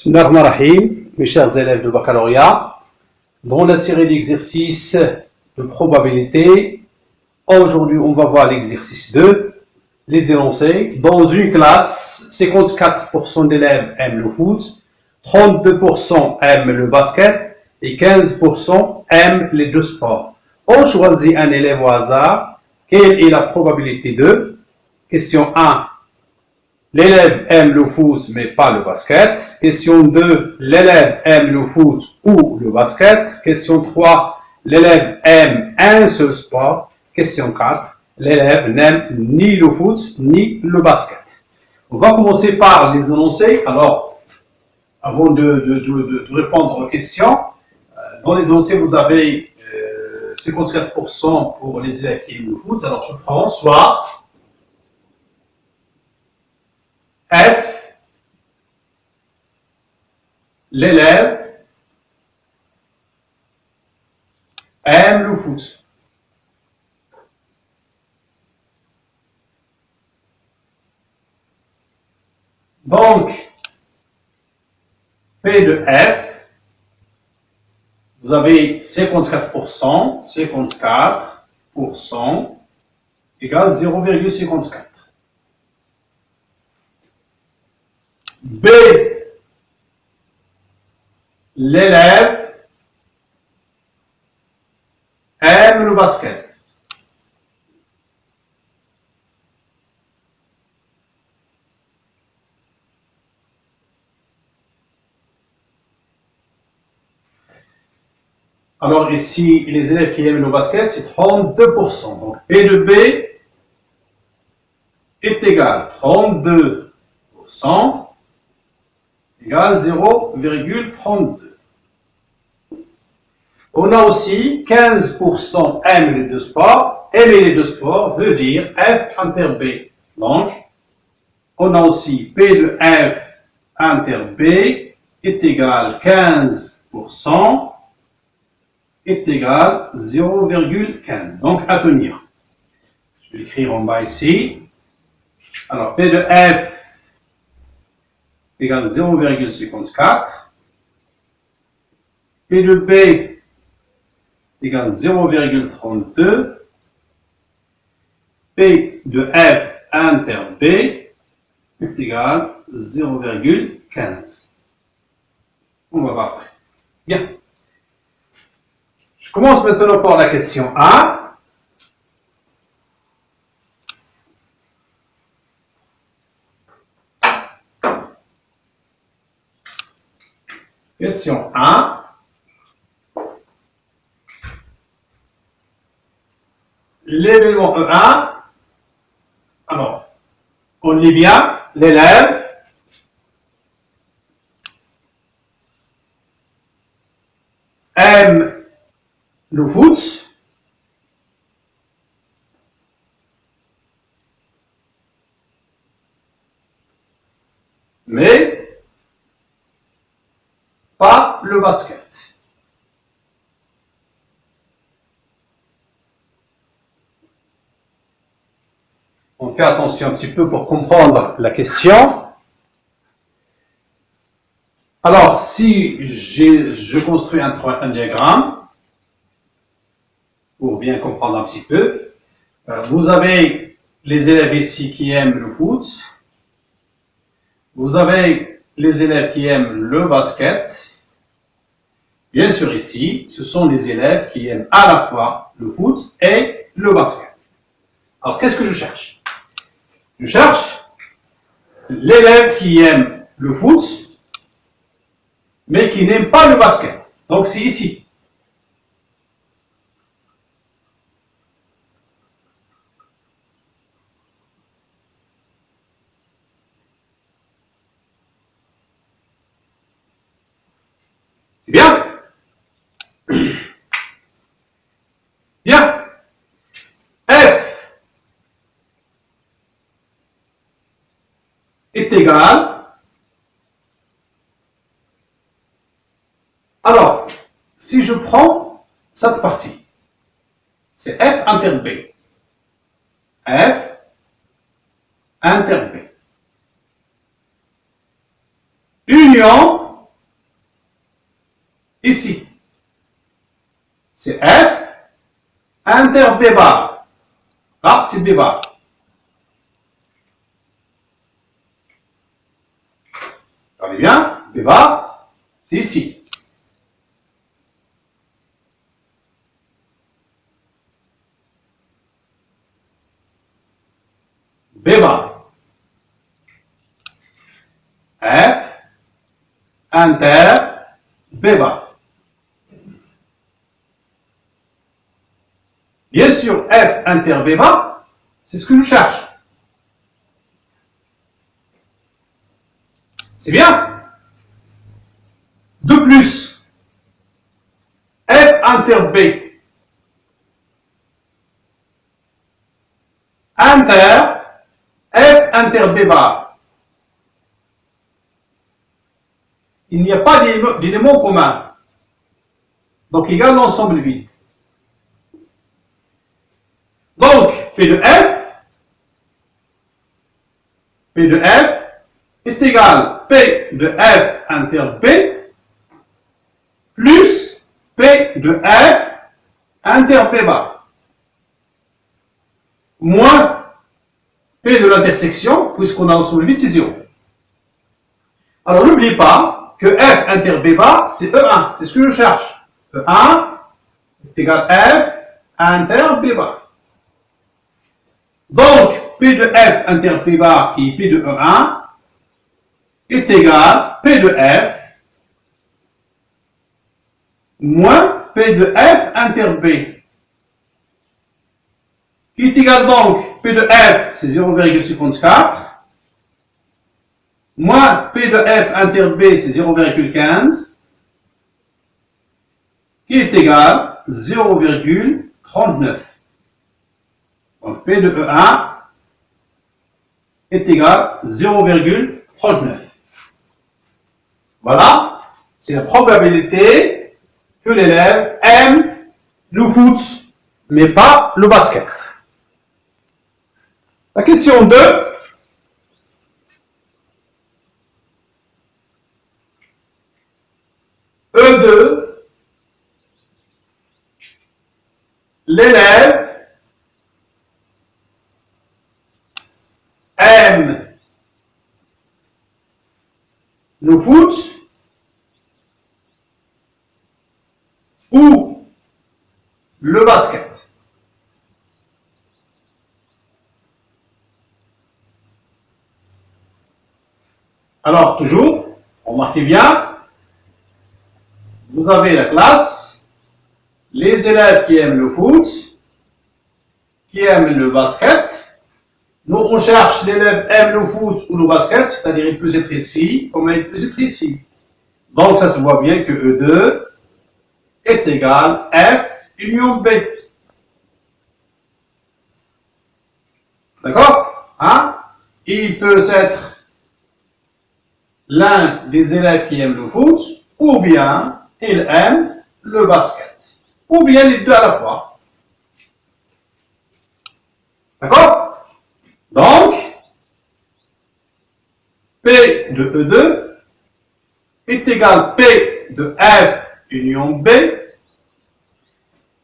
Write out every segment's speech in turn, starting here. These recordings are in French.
Bismillah ar-Rahman ar-Rahim, mes chers élèves de baccalauréat, dans la série d'exercices de probabilité, aujourd'hui on va voir l'exercice 2, les énoncés. Dans une classe, 54% d'élèves aiment le foot, 32% aiment le basket et 15% aiment les deux sports. On choisit un élève au hasard. Quelle est la probabilité de? Question 1. L'élève aime le foot mais pas le basket. Question 2. L'élève aime le foot ou le basket. Question 3. L'élève aime un seul sport. Question 4. L'élève n'aime ni le foot ni le basket. On va commencer par les énoncés. Alors, avant de répondre aux questions, dans les énoncés, vous avez 54% pour les élèves qui aiment le foot. Alors, je prends soit F, l'élève aime le foot. Donc, P de F, vous avez 54%, 54% égale 0,54. B, l'élève aime le basket. Alors ici, les élèves qui aiment le basket, c'est 32%. Donc P de B est égal à 32% égale 0,32. On a aussi 15% aiment les deux sports. Aimer les deux sports veut dire F inter B. Donc, on a aussi P de F inter B est égal à 15% est égal à 0,15. Donc, à tenir. Je vais l'écrire en bas ici. Alors, P de F égale 0,54. P de B égale 0,32. P de F inter B est égal à 0,15. On va voir après. Bien. Je commence maintenant par la question A. Question 1. L'événement E1. Alors, on lit bien. L'élève aime le foot. Mais pas le basket. On fait attention un petit peu pour comprendre la question. Alors, si je construis un diagramme, pour bien comprendre un petit peu, vous avez les élèves ici qui aiment le foot. Vous avez les élèves qui aiment le basket. Bien sûr, ici, ce sont les élèves qui aiment à la fois le foot et le basket. Alors, qu'est-ce que je cherche? Je cherche l'élève qui aime le foot, mais qui n'aime pas le basket. Donc, c'est ici. C'est bien? Bien. F est égal. Alors, si je prends cette partie, c'est F inter B. F inter B. Union ici. C'est F inter B bar. Là, c'est B bar. Regardez bien, B bar, c'est ici. B bar. F inter B bar. Bien sûr, F inter B bar, c'est ce que je cherche. C'est bien. De plus, F inter B inter F inter B bar. Il n'y a pas d'élément commun. Donc, égal l'ensemble vide. Donc, P de F est égal P de F inter B plus P de F inter B bar moins P de l'intersection, puisqu'on a l'ensemble vide, c'est 0. Alors, n'oubliez pas que F inter B bar, c'est E1. C'est ce que je cherche. E1 est égal F inter B bar. Donc, P de F inter P bar, qui est P de E1, est égal P de F moins P de F inter B, qui est égal donc P de F, c'est 0,54, moins P de F inter B, c'est 0,15, qui est égal 0,39. Donc P de E1 est égal 0,39. Voilà, c'est la probabilité que l'élève aime le foot, mais pas le basket. La question 2. E2, l'élève aime le foot ou le basket. Alors, toujours, remarquez bien, vous avez la classe, les élèves qui aiment le foot, qui aiment le basket. Nous, on cherche l'élève aime le foot ou le basket, c'est-à-dire il peut être ici, comme il peut être ici. Donc, ça se voit bien que E2 est égal F union B. D'accord? Hein? Il peut être l'un des élèves qui aime le foot, ou bien il aime le basket. Ou bien les deux à la fois. D'accord? Donc, P de E2 est égal P de F union B,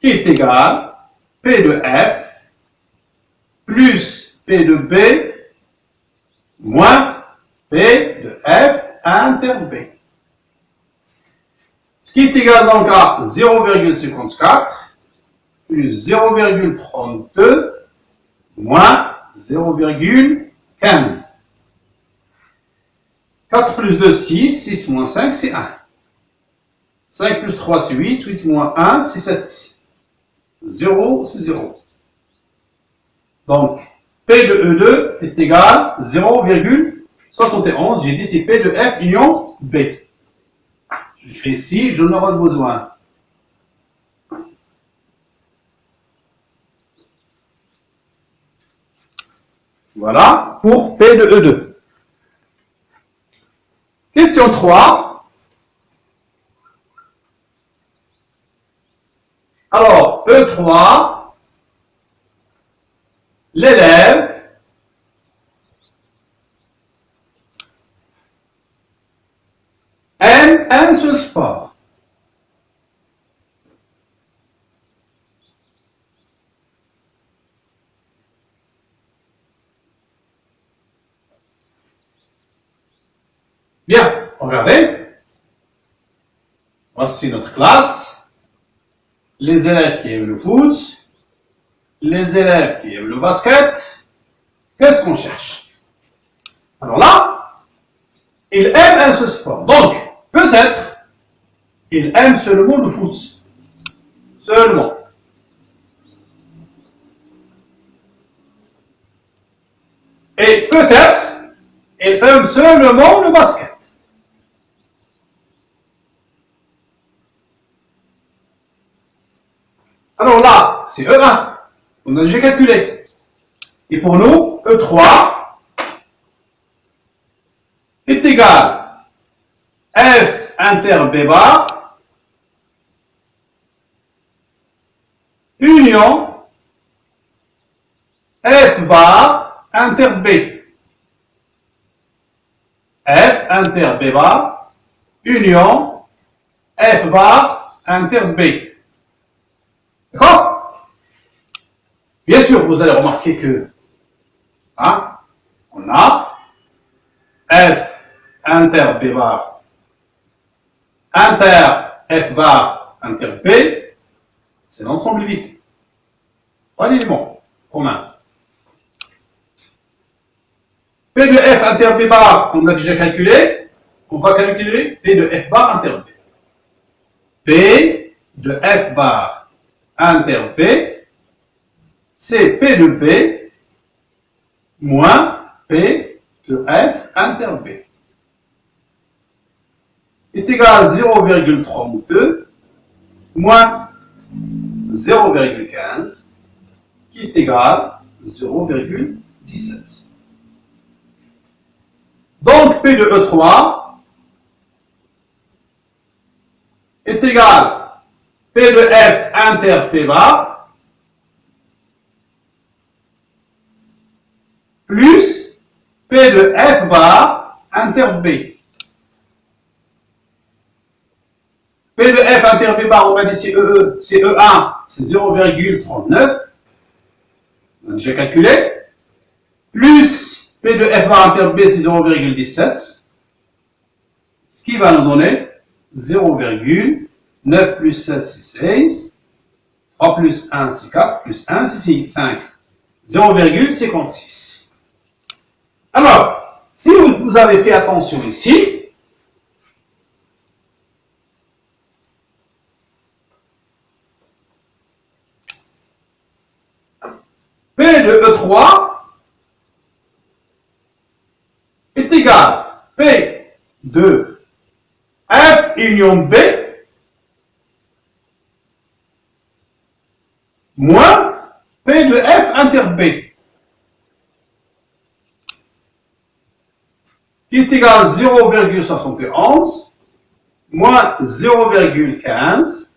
qui est égal P de F plus P de B moins P de F inter B. Ce qui est égal donc à 0,54 plus 0,32 moins 0,15. 4 plus 2, 6. 6 moins 5, c'est 1. 5 plus 3, c'est 8. 8 moins 1, c'est 7. 0, c'est 0. Donc, P de E2 est égal à 0,71. J'ai dit c'est P de F union B. Je l'écris ici, je n'en ai pas besoin. Voilà pour P de E2. Question 3. Alors, E3, l'élève aime un seul sport. Bien, regardez. Voici notre classe. Les élèves qui aiment le foot, les élèves qui aiment le basket. Qu'est-ce qu'on cherche? Alors là, ils aiment ce sport. Donc, peut-être, ils aiment seulement le foot. Seulement. Et peut-être, ils aiment seulement le basket. Alors là, c'est E1. On a déjà calculé. Et pour nous, E3 est égal F inter B bar union F bar inter B. F inter B bar union F bar inter B. D'accord? Bien sûr, vous allez remarquer que on a F inter B bar inter F bar inter B, c'est l'ensemble vide. Pas l'élément commun. P de F inter B bar, on a déjà calculé. On va calculer P de F bar inter B. P de F bar inter B, c'est P de B moins P de F inter B. Est égal à 0,32 moins 0,15 qui est égal à 0,17. Donc P de E3 est égal à P de F inter P bar plus P de F bar inter B. P de F inter B bar, on va dire c'est E1, c'est 0,39. On a déjà calculé. Plus P de F bar inter B, c'est 0,17. Ce qui va nous donner 0,9 plus 7, c'est 16. 3 plus 1, c'est 4. Plus 1, c'est 5. 0,56. Alors, si vous avez fait attention ici, P de E3 est égal à P de F union B moins P de F inter B qui est égal à 0,71 moins 0,15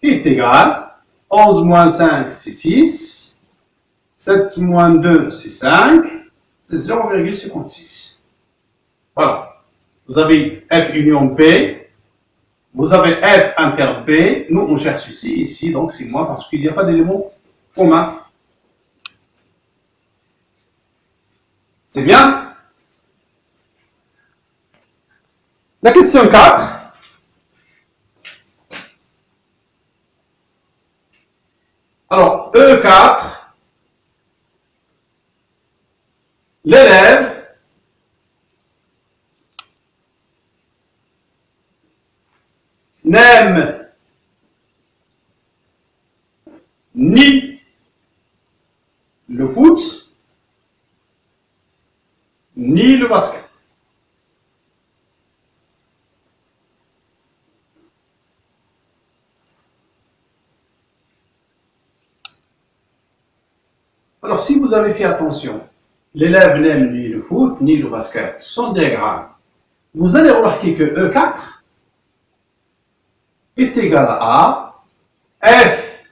qui est égal à 11 moins 5 c'est 6, 7 moins 2 c'est 5, c'est 0,56. Voilà. Vous avez F union B, vous avez F inter B, nous on cherche ici, donc c'est moins parce qu'il n'y a pas d'élément commun. C'est bien? La question 4. Alors, E4, l'élève n'aime ni le foot, ni le basket. Alors, si vous avez fait attention, l'élève n'aime ni le foot, ni le basket, son diagramme, vous allez remarquer que E4 est égal à F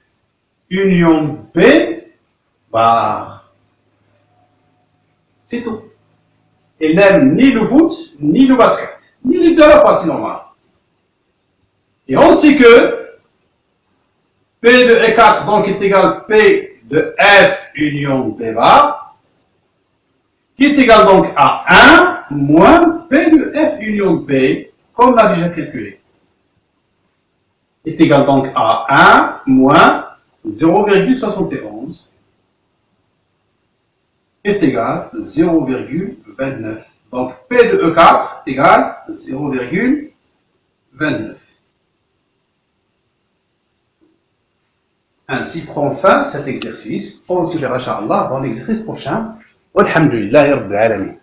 union B bar. C'est tout. Il n'aime ni le foot, ni le basket. Ni les deux à la fois, c'est normal. Et on sait que P de E4 donc est égal à P de F union B bar qui est égal donc à 1 moins P de F union P, comme on l'a déjà calculé. Est égal donc à 1 moins 0,71 est égal à 0,29. Donc P de E4 égale 0,29. Ainsi prend fin cet exercice. On se verra, Inch'Allah, dans l'exercice prochain. Walhamdulillahi Rabbil Alamin.